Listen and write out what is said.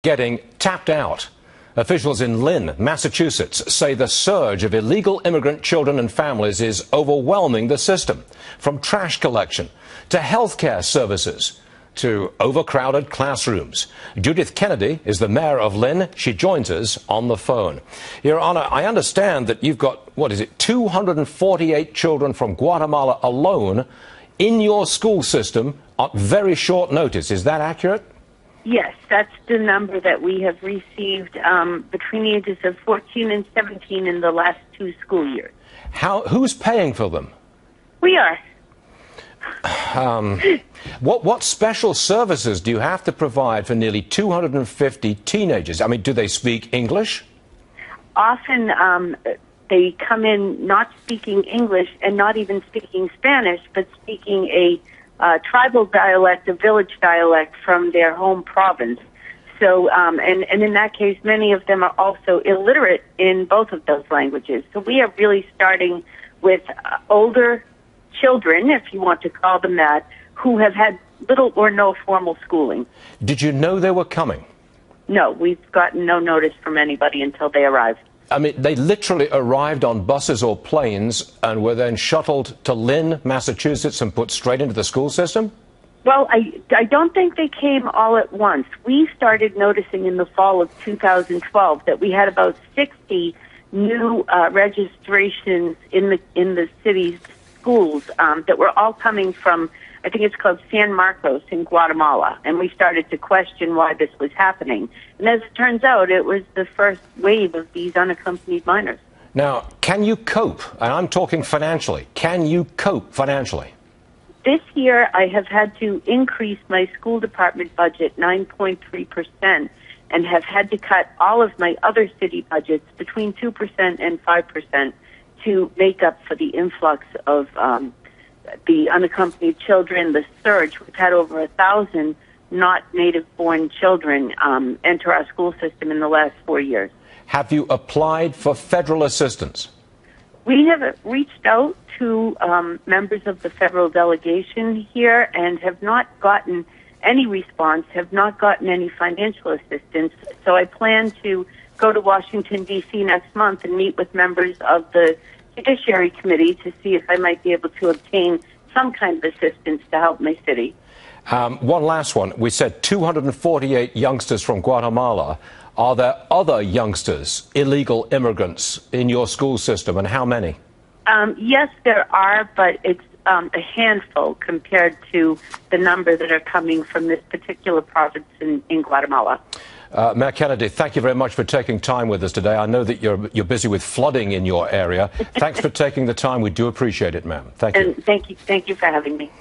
getting tapped out. Officials in Lynn, Massachusetts, say the surge of illegal immigrant children and families is overwhelming the system, from trash collection to healthcare services to overcrowded classrooms. Judith Kennedy is the mayor of Lynn. She joins us on the phone. Your Honor, I understand that you've got, 248 children from Guatemala alone in your school system on very short notice. Is that accurate? Yes, that's the number that we have received between the ages of 14 and 17 in the last 2 school years. Who's paying for them? We are. What special services do you have to provide for nearly 250 teenagers? I mean, do they speak English? Often they come in not speaking English and not even speaking Spanish, but speaking a tribal dialect, a village dialect from their home province. So, and in that case, many of them are also illiterate in both of those languages. So we are really starting with older children, if you want to call them that, who have had little or no formal schooling. Did you know they were coming? No, we've gotten no notice from anybody until they arrived. I mean, they literally arrived on buses or planes and were then shuttled to Lynn, Massachusetts, and put straight into the school system? Well, I don't think they came all at once. We started noticing in the fall of 2012 that we had about 60 new registrations in the city's schools that were all coming from, I think it's called San Marcos in Guatemala, and we started to question why this was happening. And as it turns out, it was the first wave of these unaccompanied minors. Now, can you cope? And I'm talking financially. Can you cope financially? This year, I have had to increase my school department budget 9.3% and have had to cut all of my other city budgets between 2% and 5% to make up for the influx of the unaccompanied children, the surge. We've had over 1,000 not native-born children enter our school system in the last 4 years. Have you applied for federal assistance? We have reached out to members of the federal delegation here and have not gotten any response, have not gotten any financial assistance. So I plan to go to Washington, D.C. next month and meet with members of the Judiciary Committee to see if I might be able to obtain some kind of assistance to help my city. One last one. We said 248 youngsters from Guatemala. Are there other youngsters, illegal immigrants, in your school system, and how many? Yes, there are, but it's a handful compared to the number that are coming from this particular province in Guatemala. Mayor Kennedy, thank you very much for taking time with us today. I know that you're busy with flooding in your area. Thanks for taking the time. We do appreciate it, ma'am. Thank you. And thank you for having me.